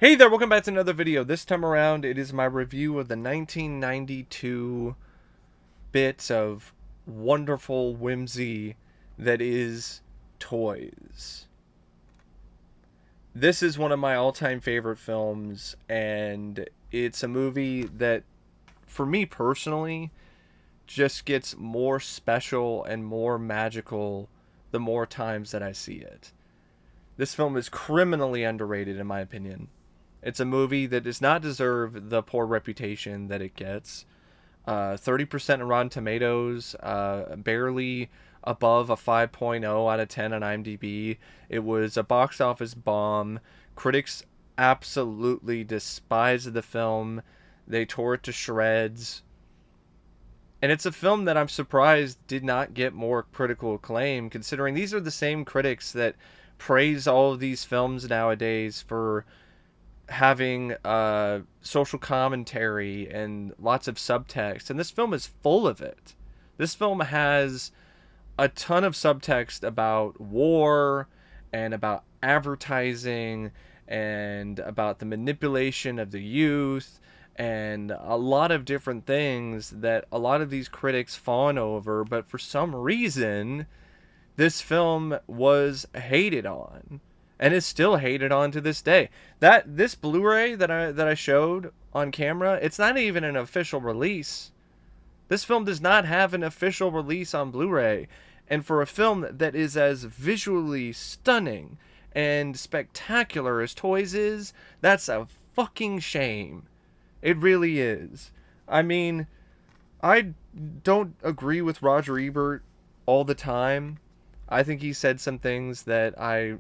Hey there, welcome back to another video. This time around, it is my review of the 1992 bit of wonderful whimsy that is Toys. This is one of my all-time favorite films, and it's a movie that, for me personally, just gets more special and more magical the more times that I see it. This film is criminally underrated, in my opinion. It's a movie that does not deserve the poor reputation that it gets. 30% on Rotten Tomatoes, barely above a 5.0 out of 10 on IMDb. It was a box office bomb. Critics absolutely despised the film. They tore it to shreds. And it's a film that I'm surprised did not get more critical acclaim, considering these are the same critics that praise all of these films nowadays for having social commentary and lots of subtext, and this film is full of it. This film has a ton of subtext about war and about advertising and about the manipulation of the youth and a lot of different things that a lot of these critics fawn over, but for some reason this film was hated on and is still hated on to this day. That this Blu-ray that I showed on camera, it's not even an official release. This film does not have an official release on Blu-ray. And for a film that is as visually stunning and spectacular as Toys is, that's a fucking shame. It really is. I mean, I don't agree with Roger Ebert all the time. I think he said some things that I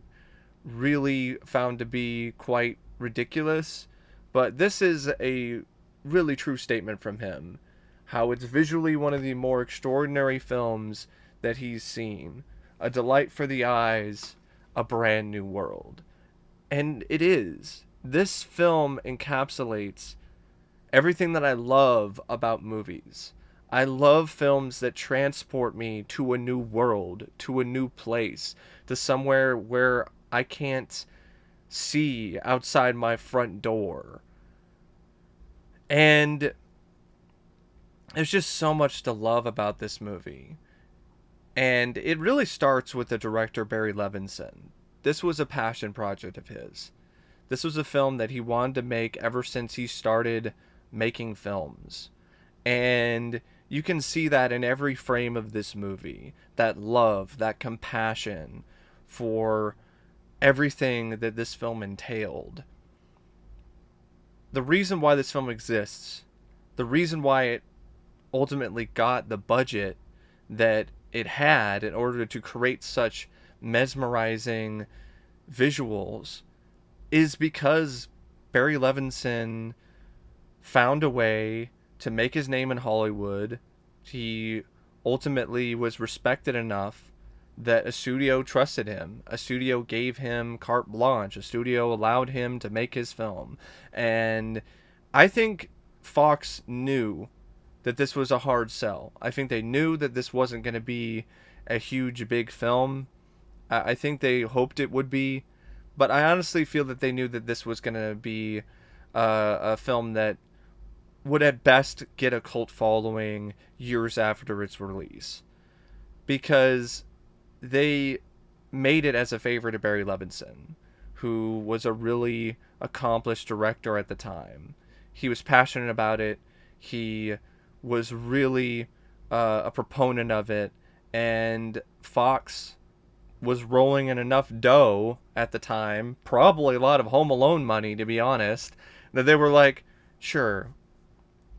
really found to be quite ridiculous, but this is a really true statement from him. How it's visually one of the more extraordinary films that he's seen. A delight for the eyes, a brand new world. And it is. This film encapsulates everything that I love about movies. I love films that transport me to a new world, to a new place, to somewhere where I can't see outside my front door. And there's just so much to love about this movie. And it really starts with the director, Barry Levinson. This was a passion project of his. This was a film that he wanted to make ever since he started making films. And you can see that in every frame of this movie. That love, that compassion for everything that this film entailed. The reason why this film exists, the reason why it ultimately got the budget that it had in order to create such mesmerizing visuals, is because Barry Levinson found a way to make his name in Hollywood. He ultimately was respected enough that a studio trusted him. A studio gave him carte blanche. A studio allowed him to make his film. And I think Fox knew that this was a hard sell. I think they knew that this wasn't going to be a huge, big film. I think they hoped it would be. But I honestly feel that they knew that this was going to be a film that would at best get a cult following years after its release. Because they made it as a favor to Barry Levinson, who was a really accomplished director at the time. He was passionate about it. He was really a proponent of it. And Fox was rolling in enough dough at the time, probably a lot of Home Alone money, to be honest, that they were like, sure,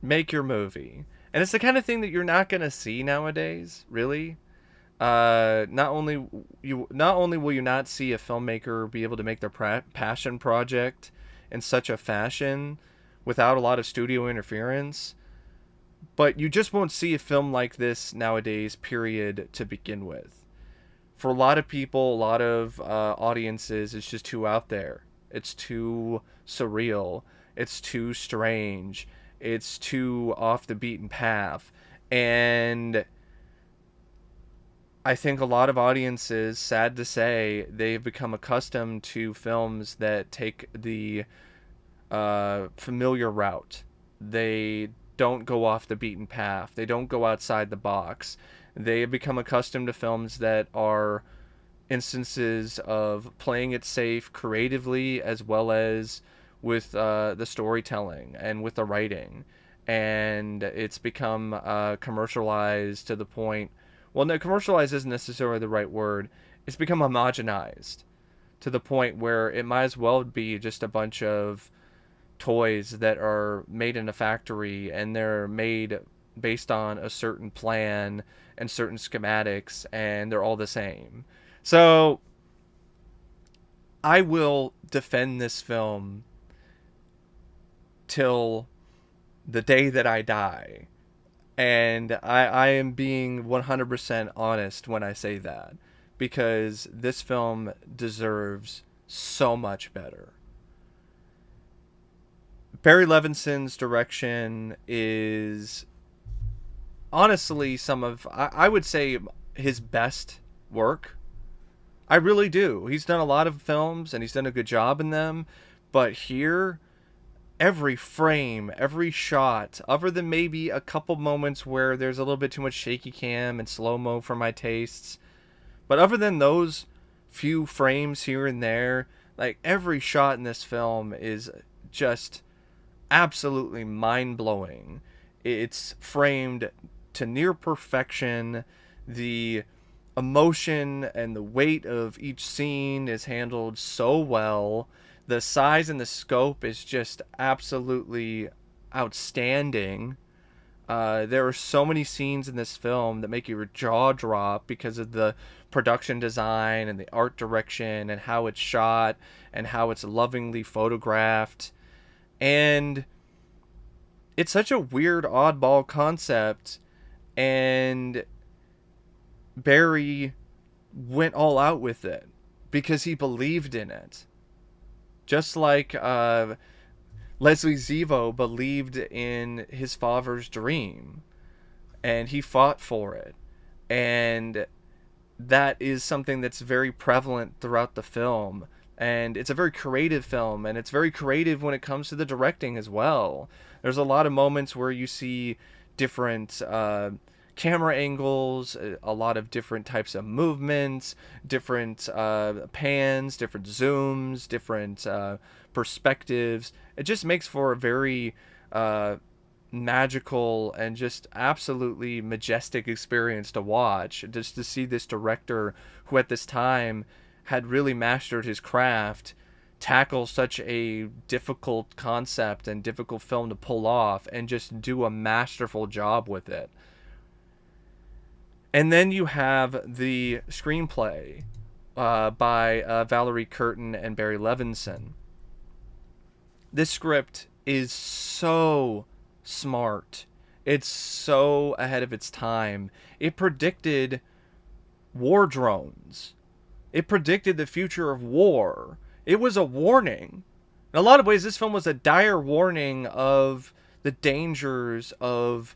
make your movie. And it's the kind of thing that you're not going to see nowadays, really. Not only will you not see a filmmaker be able to make their passion project in such a fashion without a lot of studio interference, but you just won't see a film like this nowadays, period, to begin with. For a lot of people, a lot of audiences, it's just too out there. It's too surreal. It's too strange. It's too off the beaten path. And I think a lot of audiences, sad to say, they've become accustomed to films that take the familiar route. They don't go off the beaten path. They don't go outside the box. They have become accustomed to films that are instances of playing it safe creatively as well as with the storytelling and with the writing. And it's become commercialized to the point. Well, no, commercialized isn't necessarily the right word. It's become homogenized to the point where it might as well be just a bunch of toys that are made in a factory, and they're made based on a certain plan and certain schematics, and they're all the same. So I will defend this film till the day that I die. And I am being 100% honest when I say that, because this film deserves so much better. Barry Levinson's direction is honestly some of, I would say, his best work. I really do. He's done a lot of films and he's done a good job in them, but here, every frame, every shot, other than maybe a couple moments where there's a little bit too much shaky cam and slow mo for my tastes, but other than those few frames here and there, like every shot in this film is just absolutely mind blowing. It's framed to near perfection. The emotion and the weight of each scene is handled so well. The size and the scope is just absolutely outstanding. There are so many scenes in this film that make your jaw drop because of the production design and the art direction and how it's shot and how it's lovingly photographed. And it's such a weird, oddball concept, and Barry went all out with it because he believed in it. Just like Leslie Zivo believed in his father's dream, and he fought for it. And that is something that's very prevalent throughout the film. And it's a very creative film, and it's very creative when it comes to the directing as well. There's a lot of moments where you see different camera angles, a lot of different types of movements, different pans, different zooms, different perspectives. It just makes for a very magical and just absolutely majestic experience to watch. Just to see this director, who at this time had really mastered his craft, tackle such a difficult concept and difficult film to pull off and just do a masterful job with it. And then you have the screenplay by Valerie, Curtin, and Barry Levinson. This script is so smart. It's so ahead of its time. It predicted war drones. It predicted the future of war. It was a warning. In a lot of ways, this film was a dire warning of the dangers of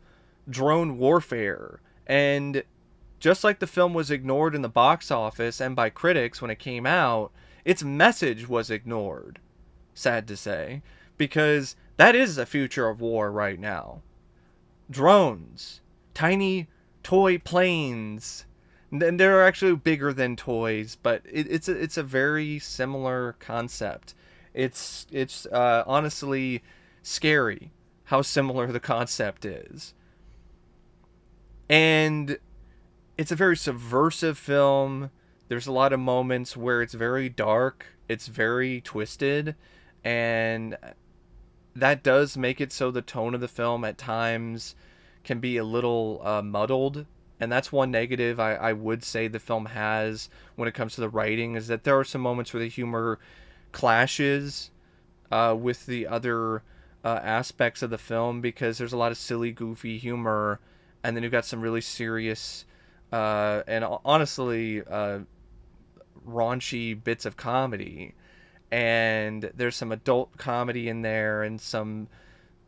drone warfare. And just like the film was ignored in the box office and by critics when it came out, its message was ignored, sad to say, because that is the future of war right now. Drones, tiny toy planes, and they're actually bigger than toys, but it's a very similar concept. It's honestly scary how similar the concept is. And it's a very subversive film. There's a lot of moments where it's very dark, it's very twisted, and that does make it so the tone of the film at times can be a little muddled. And that's one negative I would say the film has when it comes to the writing, is that there are some moments where the humor clashes with the other aspects of the film, because there's a lot of silly, goofy humor, and then you've got some really serious and honestly raunchy bits of comedy. And there's some adult comedy in there and some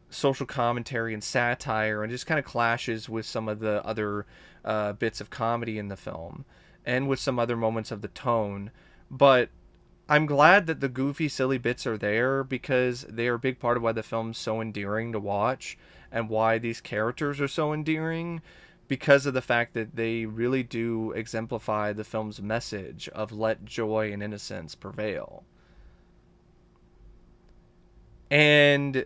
social commentary and satire, and just kind of clashes with some of the other bits of comedy in the film and with some other moments of the tone. But I'm glad that the goofy, silly bits are there because they are a big part of why the film's so endearing to watch and why these characters are so endearing, because of the fact that they really do exemplify the film's message of let joy and innocence prevail. And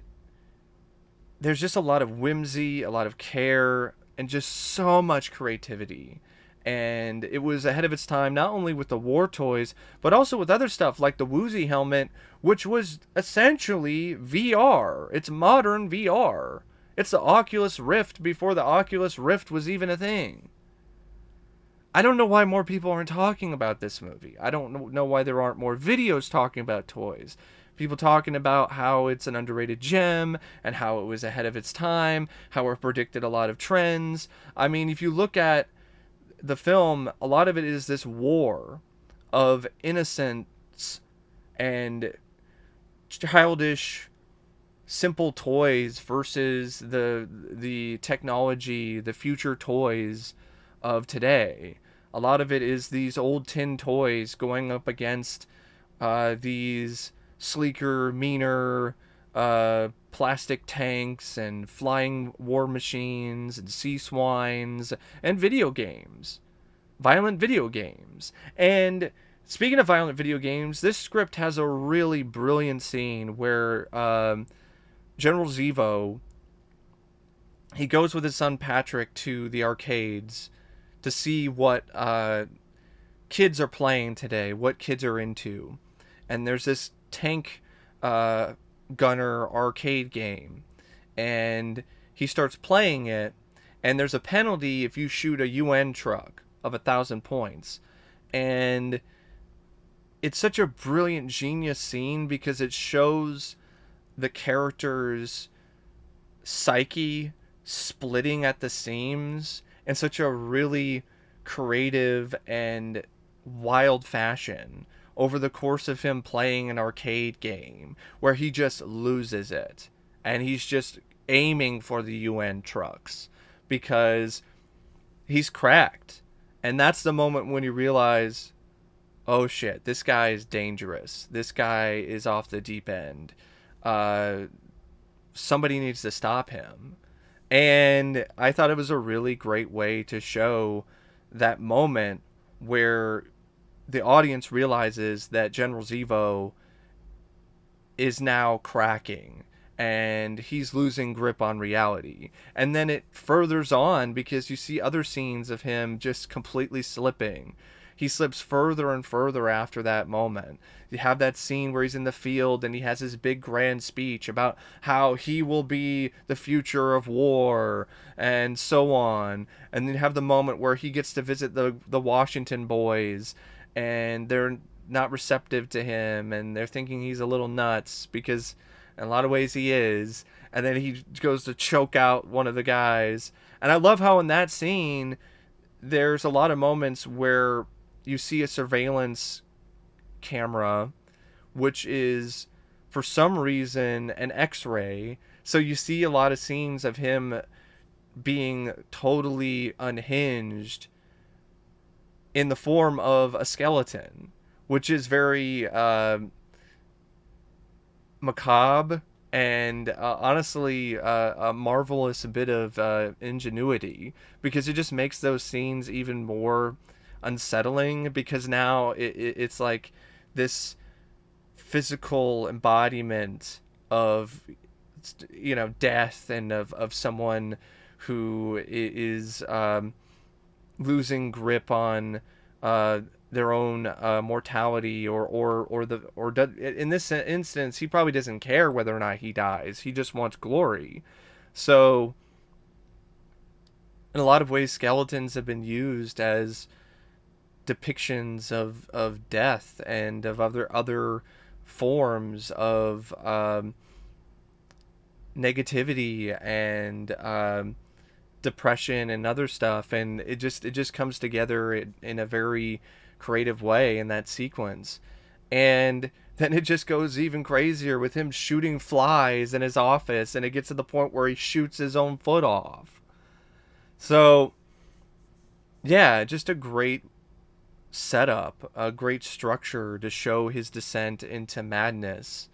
there's just a lot of whimsy, a lot of care, and just so much creativity. And it was ahead of its time, not only with the war toys, but also with other stuff like the Woozy helmet, which was essentially VR. It's modern VR. It's the Oculus Rift before the Oculus Rift was even a thing. I don't know why more people aren't talking about this movie. I don't know why there aren't more videos talking about toys. People talking about how it's an underrated gem and how it was ahead of its time, how it predicted a lot of trends. I mean, if you look at the film, a lot of it is this war of innocence and childish, simple toys versus the technology, the future toys of today. A lot of it is these old tin toys going up against these sleeker, meaner plastic tanks and flying war machines and sea swines and video games, violent video games. And speaking of violent video games, this script has a really brilliant scene where General Zevo, he goes with his son Patrick to the arcades to see what kids are playing today, what kids are into. And there's this tank gunner arcade game. And he starts playing it. And there's a penalty if you shoot a UN truck of 1,000 points. And it's such a brilliant, genius scene because it shows the character's psyche splitting at the seams in such a really creative and wild fashion over the course of him playing an arcade game where he just loses it and he's just aiming for the UN trucks because he's cracked. And that's the moment when you realize, oh shit, this guy is dangerous. This guy is off the deep end. Somebody needs to stop him. And I thought it was a really great way to show that moment where the audience realizes that General Zevo is now cracking and he's losing grip on reality. And then it furthers on because you see other scenes of him just completely slipping. He slips further and further after that moment. You have that scene where he's in the field and he has his big grand speech about how he will be the future of war and so on. And then you have the moment where he gets to visit the Washington boys and they're not receptive to him and they're thinking he's a little nuts because in a lot of ways he is. And then he goes to choke out one of the guys. And I love how in that scene there's a lot of moments where you see a surveillance camera, which is for some reason an X-ray. So you see a lot of scenes of him being totally unhinged in the form of a skeleton, which is very macabre and honestly a marvelous bit of ingenuity because it just makes those scenes even more unsettling because now it's like this physical embodiment of, you know, death and of someone who is losing grip on their own mortality or in this instance he probably doesn't care whether or not he dies. He just wants glory. So in a lot of ways skeletons have been used as depictions of death and of other forms of negativity and depression and other stuff, and it just comes together in a very creative way in that sequence. And then it just goes even crazier with him shooting flies in his office, and it gets to the point where he shoots his own foot off. So yeah, just a great setup, a great structure to show his descent into madness.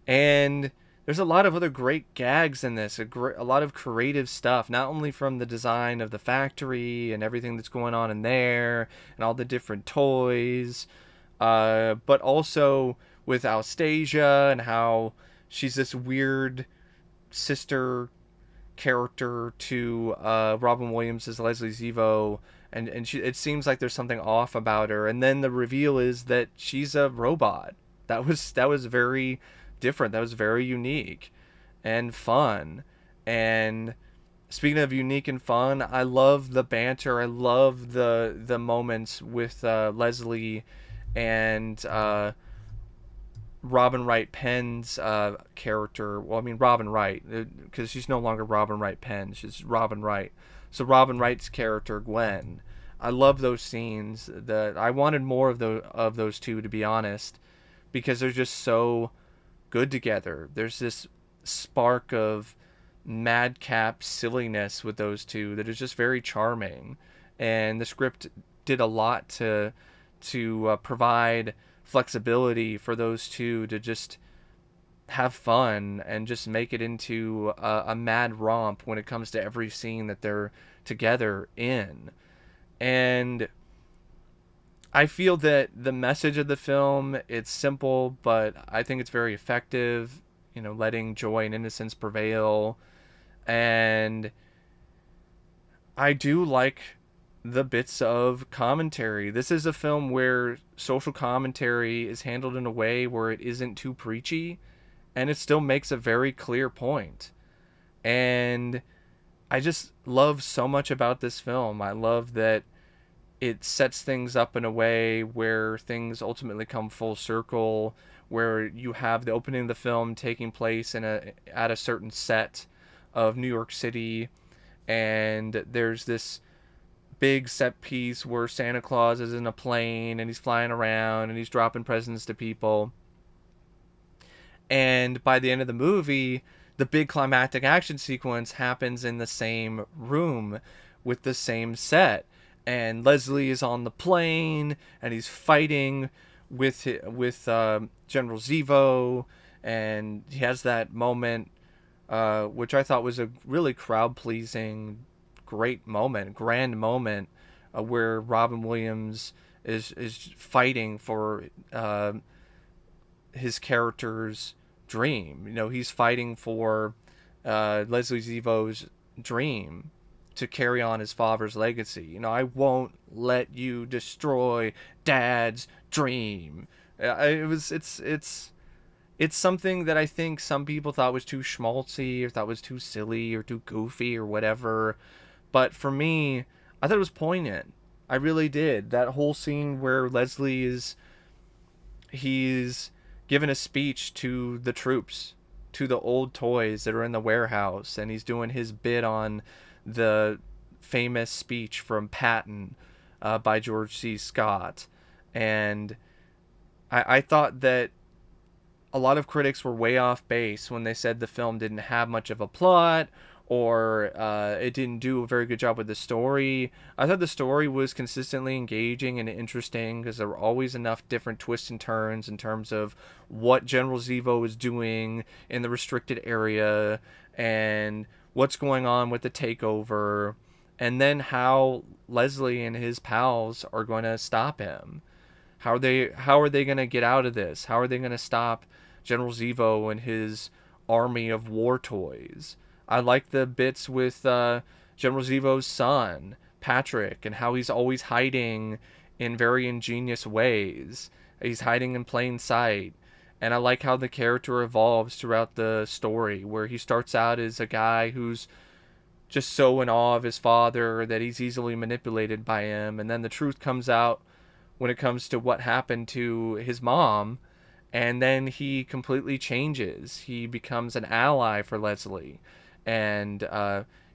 And there's a lot of other great gags in this, a lot of creative stuff, not only from the design of the factory and everything that's going on in there and all the different toys, but also with Anastasia and how she's this weird sister character to Robin Williams as Leslie Zevo, and it seems like there's something off about her, and then the reveal is that she's a robot. That was very different. That was very unique and fun. And speaking of unique and fun, I love the banter. I love the moments with Leslie and Robin Wright Penn's character. Well, I mean Robin Wright, because she's no longer Robin Wright Penn. She's Robin Wright. So Robin Wright's character Gwen. I love those scenes. That I wanted more of those two, to be honest, because they're just so good together. There's this spark of madcap silliness with those two that is just very charming, and the script did a lot to provide flexibility for those two to just have fun and just make it into a mad romp when it comes to every scene that they're together in. And I feel that the message of the film, it's simple, but I think it's very effective, letting joy and innocence prevail. And I do like the bits of commentary. This is a film where social commentary is handled in a way where it isn't too preachy, and it still makes a very clear point. And I just love so much about this film. I love that it sets things up in a way where things ultimately come full circle, where you have the opening of the film taking place at a certain set of New York City, and there's this big set piece where Santa Claus is in a plane and he's flying around and he's dropping presents to people. And by the end of the movie, the big climactic action sequence happens in the same room with the same set. And Leslie is on the plane and he's fighting with General Zevo, and he has that moment, which I thought was a really crowd pleasing, great moment, grand moment, where Robin Williams is fighting for his character's dream. He's fighting for Leslie Zevo's dream to carry on his father's legacy. I won't let you destroy Dad's dream. It's something that I think some people thought was too schmaltzy, or thought was too silly, or too goofy, or whatever. But for me, I thought it was poignant. I really did. That whole scene where he's given a speech to the troops, to the old toys that are in the warehouse, and he's doing his bit on the famous speech from Patton, by George C. Scott. And I thought that a lot of critics were way off base when they said the film didn't have much of a plot, or it didn't do a very good job with the story. I thought the story was consistently engaging and interesting, because there were always enough different twists and turns in terms of what General Zevo is doing in the restricted area, and what's going on with the takeover, and then how Leslie and his pals are going to stop him. How are they going to get out of this? How are they going to stop General Zevo and his army of war toys? I like the bits with General Zevo's son, Patrick, and how he's always hiding in very ingenious ways. He's hiding in plain sight. And I like how the character evolves throughout the story, where he starts out as a guy who's just so in awe of his father that he's easily manipulated by him. And then the truth comes out when it comes to what happened to his mom, and then he completely changes. He becomes an ally for Leslie and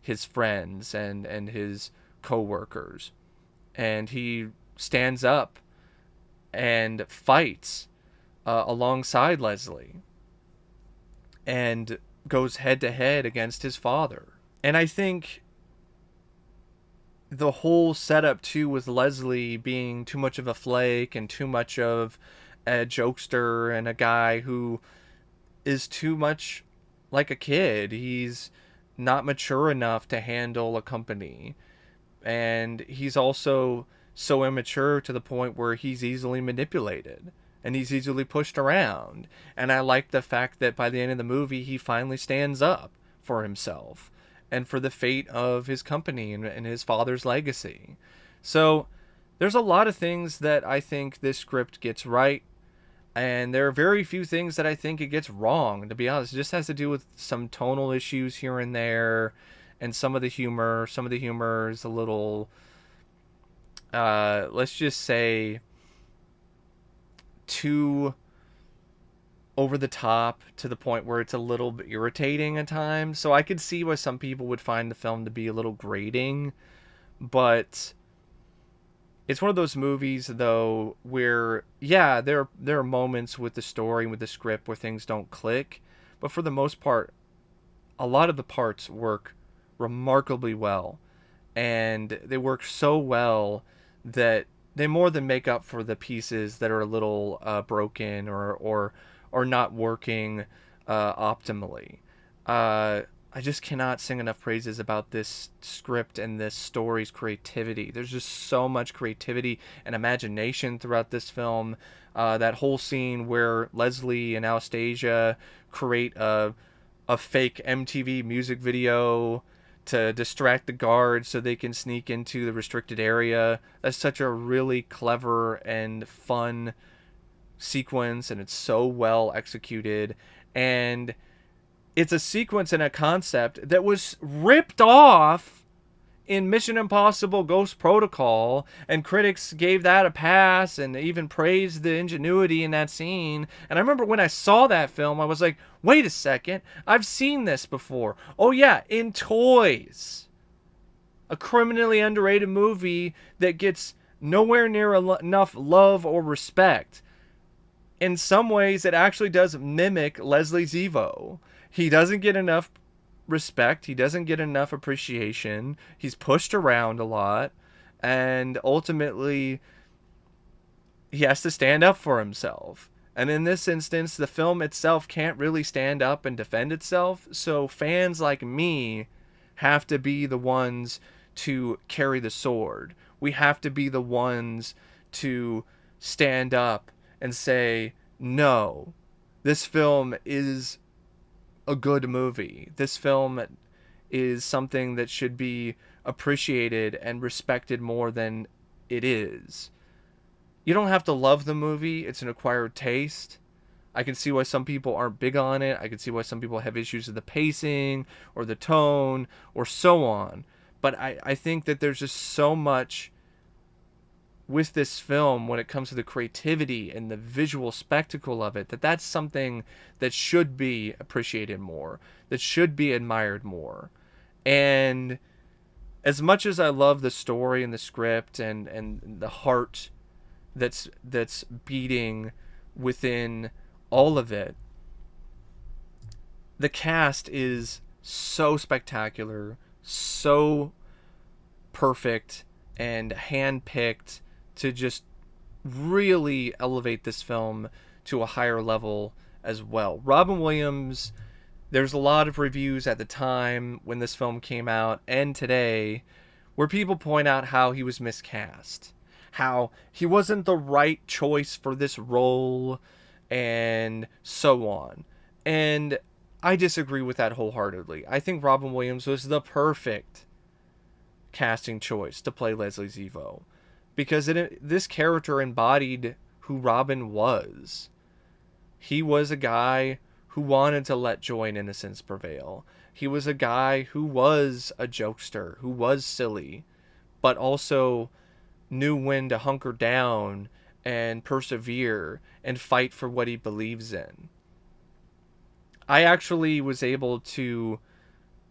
his friends and his co-workers, and he stands up and fights alongside Leslie and goes head to head against his father. And I think the whole setup too with Leslie being too much of a flake and too much of a jokester and a guy who is too much like a kid. He's not mature enough to handle a company. And he's also so immature to the point where he's easily manipulated and he's easily pushed around. And I like the fact that by the end of the movie, he finally stands up for himself and for the fate of his company and his father's legacy. So there's a lot of things that I think this script gets right, and there are very few things that I think it gets wrong, to be honest. It just has to do with some tonal issues here and there, and some of the humor. Some of the humor is a little, let's just say, too over the top to the point where it's a little bit irritating at times. So I could see why some people would find the film to be a little grating, but it's one of those movies though where yeah, there are moments with the story and with the script where things don't click, but for the most part a lot of the parts work remarkably well, and they work so well that they more than make up for the pieces that are a little broken or not working optimally. Uh, I just cannot sing enough praises about this script and this story's creativity. There's just so much creativity and imagination throughout this film. That whole scene where Leslie and Anastasia create a fake MTV music video to distract the guards so they can sneak into the restricted area. That's such a really clever and fun sequence, and it's so well executed. And it's a sequence and a concept that was ripped off in Mission Impossible Ghost Protocol, and critics gave that a pass and even praised the ingenuity in that scene. And I remember when I saw that film, I was like, wait a second, I've seen this before. Oh yeah, in Toys. A criminally underrated movie that gets nowhere near enough love or respect. In some ways, it actually does mimic Leslie Zevo. He doesn't get enough respect. He doesn't get enough appreciation. He's pushed around a lot. And ultimately, he has to stand up for himself. And in this instance, the film itself can't really stand up and defend itself. So fans like me have to be the ones to carry the sword. We have to be the ones to stand up and say, no, this film is a good movie. This film is something that should be appreciated and respected more than it is. You don't have to love the movie, it's an acquired taste. I can see why some people aren't big on it. I can see why some people have issues with the pacing or the tone or so on. But I think that there's just so much with this film when it comes to the creativity and the visual spectacle of it, that's something that should be appreciated more, that should be admired more. And as much as I love the story and the script and the heart that's beating within all of it, the cast is so spectacular, so perfect and handpicked to just really elevate this film to a higher level as well. Robin Williams, there's a lot of reviews at the time when this film came out and today where people point out how he was miscast, how he wasn't the right choice for this role, and so on. And I disagree with that wholeheartedly. I think Robin Williams was the perfect casting choice to play Leslie Zevo, because this character embodied who Robin was. He was a guy who wanted to let joy and innocence prevail. He was a guy who was a jokester, who was silly, but also knew when to hunker down and persevere and fight for what he believes in. I actually was able to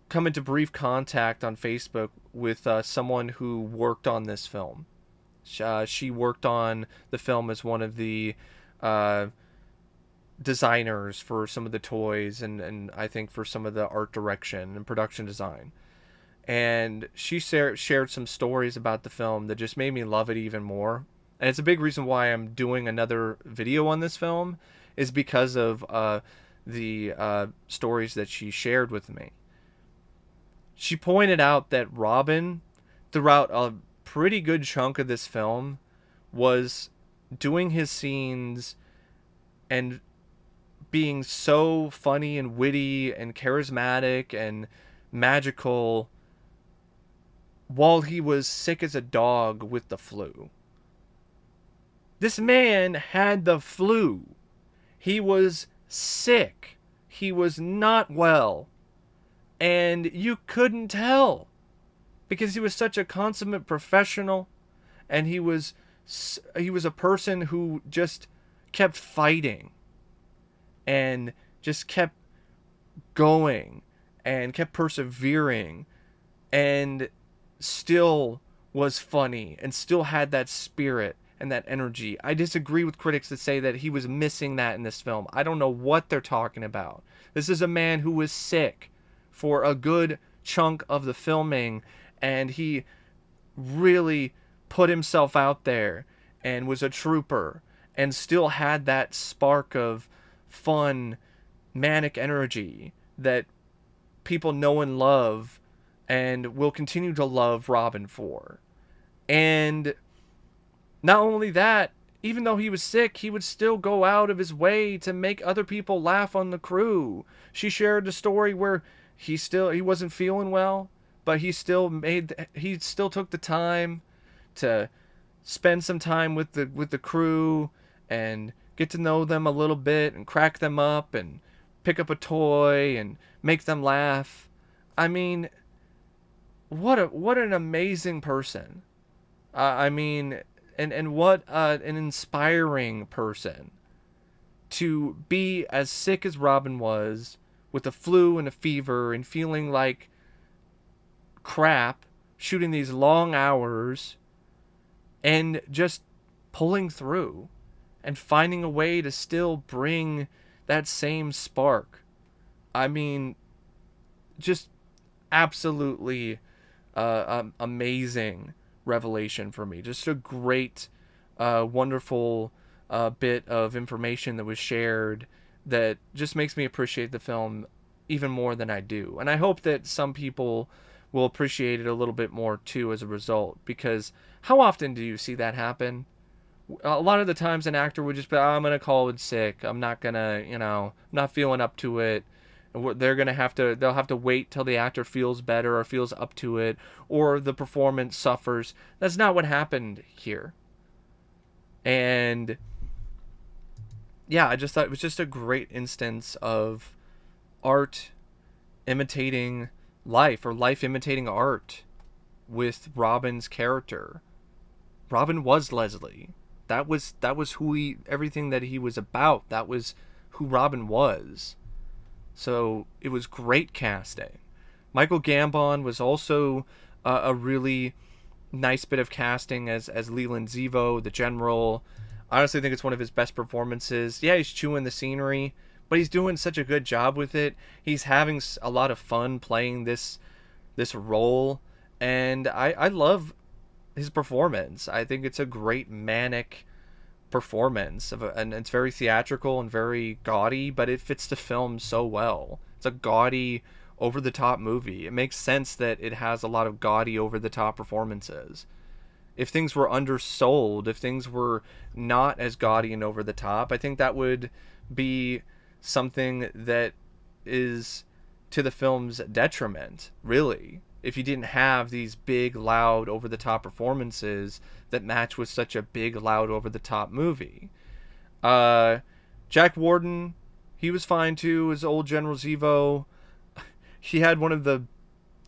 come into brief contact on Facebook with someone who worked on this film. She worked on the film as one of the designers for some of the toys and I think for some of the art direction and production design. and she shared some stories about the film that just made me love it even more. And it's a big reason why I'm doing another video on this film, is because of the stories that she shared with me. She pointed out that Robin, throughout a pretty good chunk of this film, was doing his scenes and being so funny and witty and charismatic and magical while he was sick as a dog with the flu. This man had the flu. He was sick. He was not well. And you couldn't tell because he was such a consummate professional, and he was a person who just kept fighting and just kept going and kept persevering and still was funny and still had that spirit and that energy. I disagree with critics that say that he was missing that in this film. I don't know what they're talking about. This is a man who was sick for a good chunk of the filming, and he really put himself out there and was a trooper and still had that spark of fun, manic energy that people know and love and will continue to love Robin for. And not only that, even though he was sick, he would still go out of his way to make other people laugh on the crew. She shared a story where he wasn't feeling well, but he still took the time to spend some time with the crew and get to know them a little bit and crack them up and pick up a toy and make them laugh. I mean, what an amazing person. I mean, and what an inspiring person to be as sick as Robin was, with a flu and a fever and feeling like crap, shooting these long hours and just pulling through and finding a way to still bring that same spark. I mean, just absolutely amazing revelation for me. Just a great, wonderful bit of information that was shared that just makes me appreciate the film even more than I do. And I hope that some people will appreciate it a little bit more too as a result, because how often do you see that happen? A lot of the times an actor would just be, I'm going to call it sick. I'm not going to, not feeling up to it. They'll have to wait till the actor feels better or feels up to it, or the performance suffers. That's not what happened here. And yeah, I just thought it was just a great instance of art imitating life, or life imitating art, with Robin's character. Robin was Leslie. That was everything that he was about. That was who Robin was. So it was great casting. Michael Gambon was also a really nice bit of casting as Leland Zevo, the general. I honestly think it's one of his best performances. Yeah, he's chewing the scenery, but he's doing such a good job with it. He's having a lot of fun playing this role, and I love his performance. I think it's a great manic performance, and it's very theatrical and very gaudy, but it fits the film so well. It's a gaudy, over-the-top movie. It makes sense that it has a lot of gaudy, over-the-top performances. If things were undersold, if things were not as gaudy and over the top, I think that would be something that is to the film's detriment, really. If you didn't have these big, loud, over-the-top performances that match with such a big, loud, over-the-top movie. Jack Warden, he was fine too, as old General Zevo. He had one of the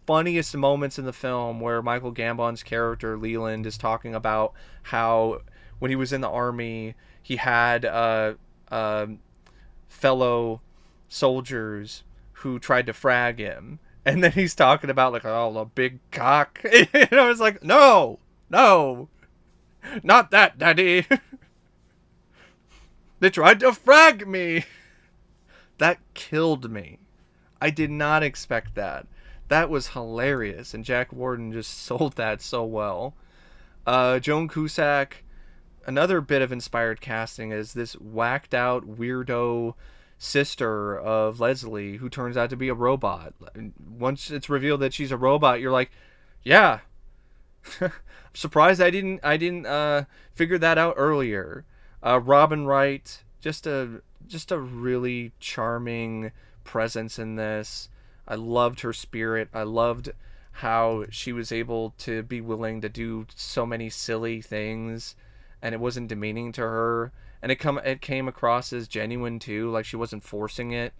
funniest moments in the film where Michael Gambon's character Leland is talking about how when he was in the army he had fellow soldiers who tried to frag him, and then he's talking about like, oh, the big cock. And I was like, no, not that, daddy. They tried to frag me. That killed me. I did not expect that. That was hilarious, and Jack Warden just sold that so well. Joan Cusack, another bit of inspired casting, is this whacked out weirdo sister of Leslie who turns out to be a robot. Once it's revealed that she's a robot, you're like, yeah. I'm surprised I didn't figure that out earlier. Robin Wright, just a really charming presence in this. I loved her spirit. I loved how she was able to be willing to do so many silly things, and it wasn't demeaning to her. And it came across as genuine too, like she wasn't forcing it.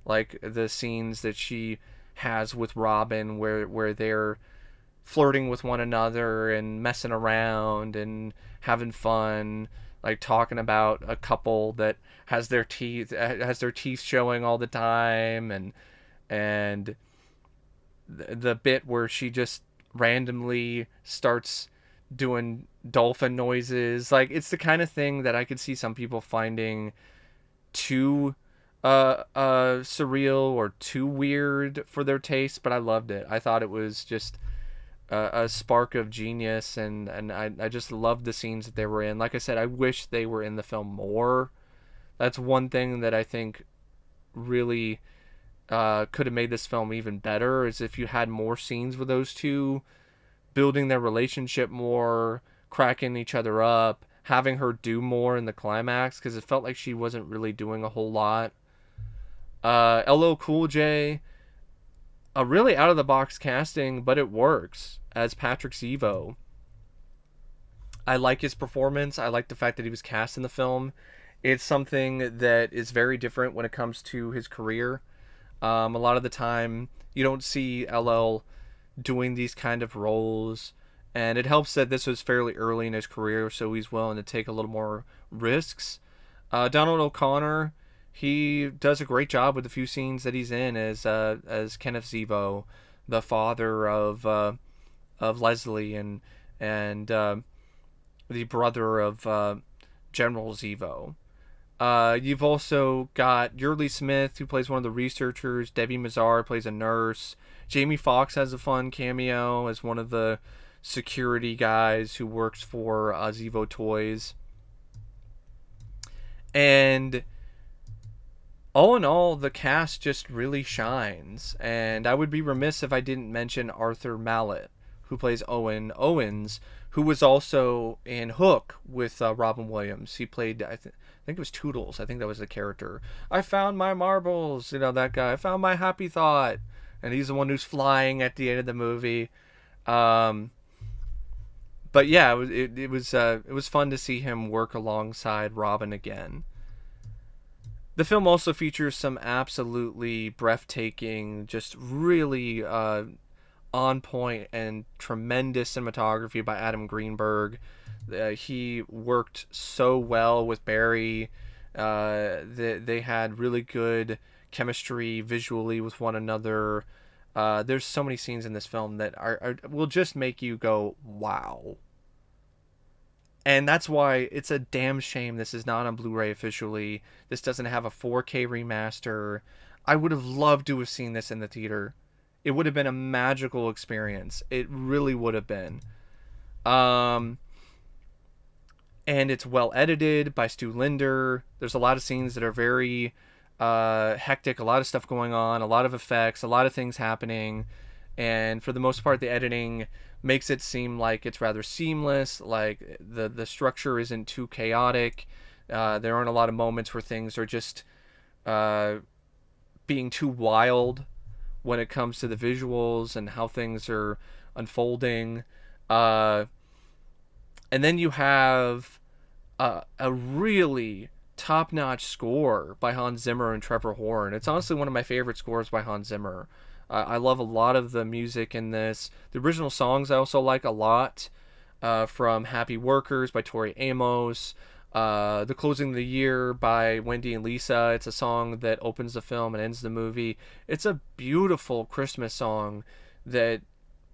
Like the scenes that she has with Robin, where they're flirting with one another and messing around and having fun, like talking about a couple that has their teeth showing all the time, and the bit where she just randomly starts doing dolphin noises. Like, it's the kind of thing that I could see some people finding too surreal or too weird for their taste, but I loved it. I thought it was just a spark of genius, and I just loved the scenes that they were in. Like I said, I wish they were in the film more. That's one thing that I think really could have made this film even better, is if you had more scenes with those two, building their relationship more, cracking each other up, having her do more in the climax, because it felt like she wasn't really doing a whole lot. LL Cool J, a really out of the box casting, but it works as Patrick Zevo. I like his performance. I like the fact that he was cast in the film. It's something that is very different when it comes to his career. A lot of the time, you don't see LL doing these kind of roles, and it helps that this was fairly early in his career, so he's willing to take a little more risks. Donald O'Connor, he does a great job with the few scenes that he's in as Kenneth Zevo, the father of Leslie, and the brother of General Zevo. You've also got Yurley Smith, who plays one of the researchers. Debbie Mazar plays a nurse. Jamie Foxx has a fun cameo as one of the security guys who works for Zevo Toys. And all in all, the cast just really shines. And I would be remiss if I didn't mention Arthur Malet, who plays Owen Owens, who was also in Hook with Robin Williams. He played, I think it was Toodles. I think that was the character. I found my marbles. You know, that guy. I found my happy thought. And he's the one who's flying at the end of the movie. But yeah, it was fun to see him work alongside Robin again. The film also features some absolutely breathtaking, just really on point and tremendous cinematography by Adam Greenberg. He worked so well with Barry. They had really good chemistry visually with one another. There's so many scenes in this film that will just make you go, wow. And that's why it's a damn shame this is not on Blu-ray officially. This doesn't have a 4K remaster. I would have loved to have seen this in the theater. It would have been a magical experience. It really would have been. And it's well edited by Stu Linder. There's a lot of scenes that are very hectic, a lot of stuff going on, a lot of effects, a lot of things happening. And for the most part, the editing makes it seem like it's rather seamless, like the structure isn't too chaotic. There aren't a lot of moments where things are just being too wild when it comes to the visuals and how things are unfolding. And then you have a really top-notch score by Hans Zimmer and Trevor Horn. It's honestly one of my favorite scores by Hans Zimmer. I love a lot of the music in this. The original songs I also like a lot, from Happy Workers by Tori Amos, The Closing of the Year by Wendy and Lisa. It's a song that opens the film and ends the movie. It's a beautiful Christmas song that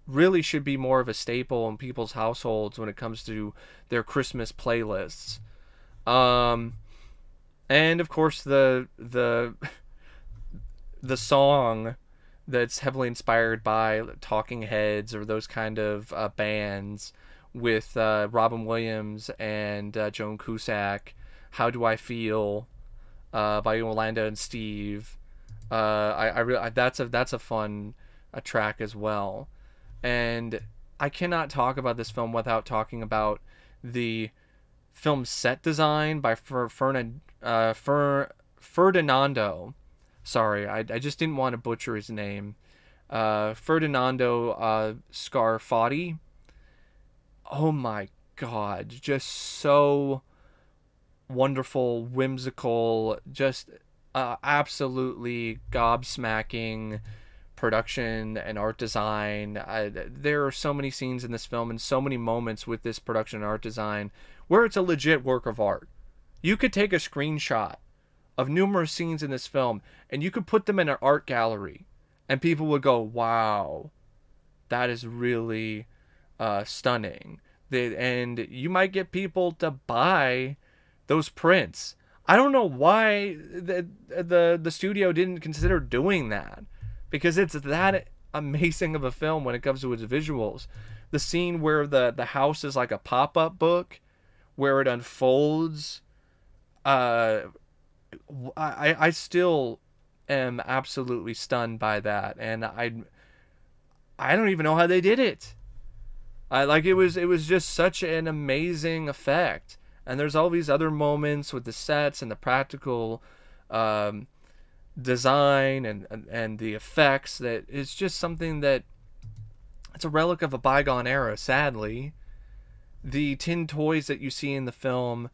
really should be more of a staple in people's households when it comes to their Christmas playlists. And of course the song that's heavily inspired by Talking Heads or those kind of bands with Robin Williams and Joan Cusack. How Do I Feel by Yolanda and Steve. That's a fun track as well. And I cannot talk about this film without talking about the film set design by Ferdinando. Sorry, I just didn't want to butcher his name. Ferdinando Scarfatti. Oh my god, just so wonderful, whimsical, just absolutely gobsmacking production and art design. There are so many scenes in this film and so many moments with this production and art design where it's a legit work of art. You could take a screenshot of numerous scenes in this film and you could put them in an art gallery and people would go, wow, that is really stunning. And you might get people to buy those prints. I don't know why the studio didn't consider doing that, because it's that amazing of a film when it comes to its visuals. The scene where the house is like a pop-up book, where it unfolds. I still am absolutely stunned by that, and I don't even know how they did it. It was just such an amazing effect. And there's all these other moments with the sets and the practical design and the effects that is just something that it's a relic of a bygone era, sadly. The tin toys that you see in the film,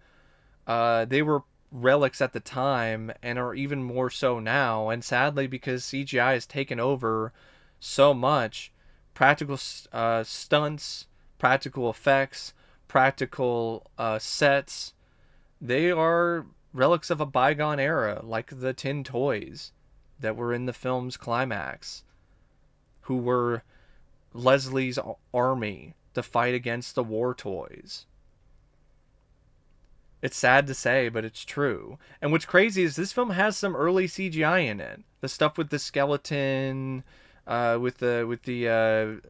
they were relics at the time and are even more so now. And sadly, because CGI has taken over so much, practical stunts, practical effects, practical sets, they are relics of a bygone era, like the tin toys that were in the film's climax, who were Leslie's army to fight against the war toys. It's sad to say, but it's true. And what's crazy is this film has some early CGI in it. The stuff with the skeleton, with the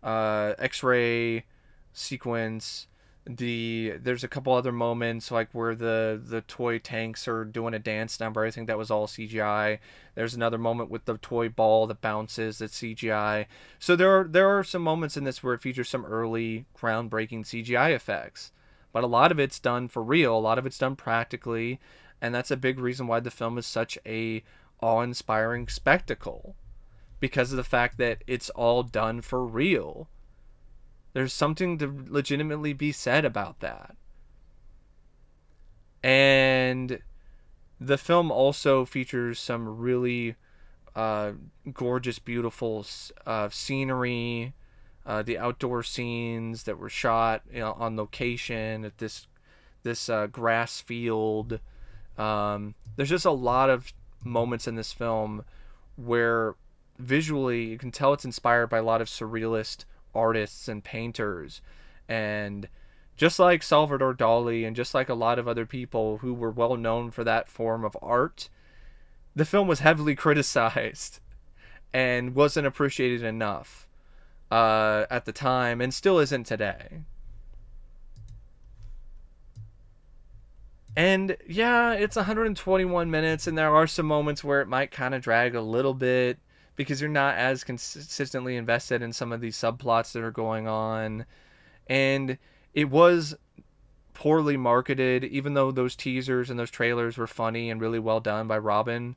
X-ray sequence. There's a couple other moments like where the toy tanks are doing a dance number. I think that was all CGI. There's another moment with the toy ball that bounces, that's CGI. So there are some moments in this where it features some early groundbreaking CGI effects, but a lot of it's done for real. A lot of it's done practically, and that's a big reason why the film is such a awe-inspiring spectacle, because of the fact that it's all done for real. There's something to legitimately be said about that. And the film also features some really gorgeous, beautiful scenery, the outdoor scenes that were shot, on location at this grass field. There's just a lot of moments in this film where visually you can tell it's inspired by a lot of surrealist artists and painters, and just like Salvador Dali and just like a lot of other people who were well known for that form of art, the film was heavily criticized and wasn't appreciated enough at the time, and still isn't today. And yeah, it's 121 minutes, and there are some moments where it might kind of drag a little bit because you're not as consistently invested in some of these subplots that are going on. And it was poorly marketed, even though those teasers and those trailers were funny and really well done by Robin.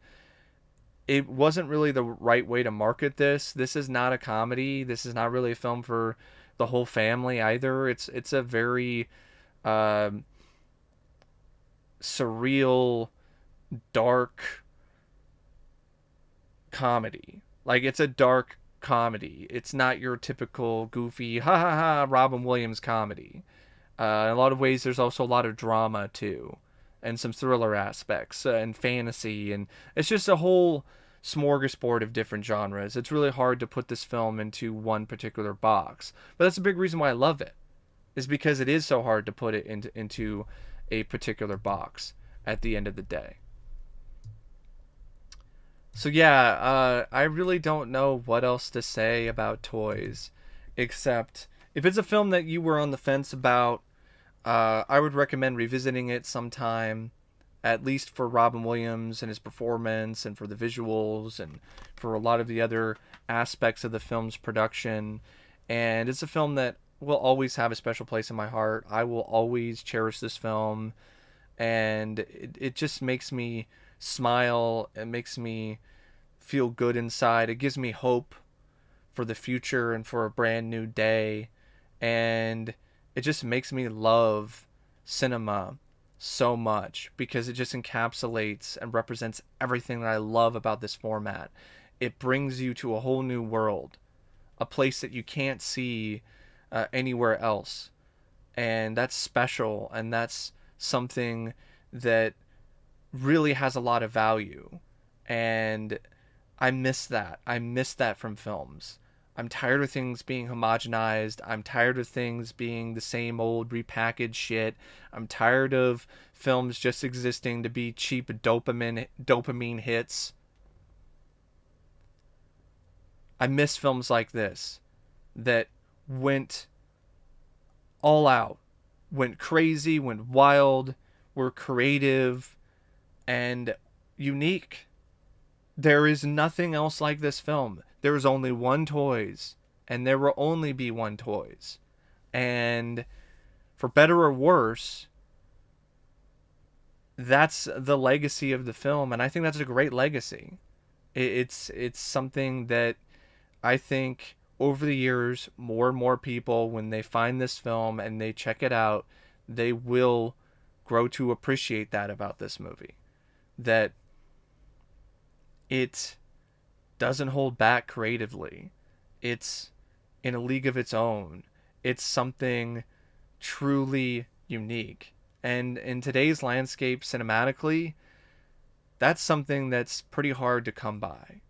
It wasn't really the right way to market this. This is not a comedy. This is not really a film for the whole family either. It's a very surreal, dark comedy. Like, it's a dark comedy. It's not your typical goofy, ha ha ha, Robin Williams comedy. In a lot of ways, there's also a lot of drama, too. And some thriller aspects, and fantasy. And it's just a whole smorgasbord of different genres. It's really hard to put this film into one particular box. But that's a big reason why I love it, is because it is so hard to put it into a particular box at the end of the day. So yeah, I really don't know what else to say about Toys, except if it's a film that you were on the fence about, I would recommend revisiting it sometime, at least for Robin Williams and his performance, and for the visuals, and for a lot of the other aspects of the film's production. And it's a film that will always have a special place in my heart. I will always cherish this film, and it just makes me smile. It makes me feel good inside. It gives me hope for the future and for a brand new day. And it just makes me love cinema so much because it just encapsulates and represents everything that I love about this format. It brings you to a whole new world, a place that you can't see anywhere else. And that's special, and that's something that really has a lot of value. And I miss that. I miss that from films. I'm tired of things being homogenized. I'm tired of things being the same old repackaged shit. I'm tired of films just existing to be cheap dopamine hits. I miss films like this that went all out, went crazy, went wild, were creative and unique. There is nothing else like this film. There is only one Toys, and there will only be one Toys. And for better or worse, that's the legacy of the film, and I think that's a great legacy. It's something that I think over the years, more and more people, when they find this film and they check it out, they will grow to appreciate that about this movie. That it doesn't hold back creatively. It's in a league of its own. It's something truly unique. And in today's landscape cinematically, that's something that's pretty hard to come by.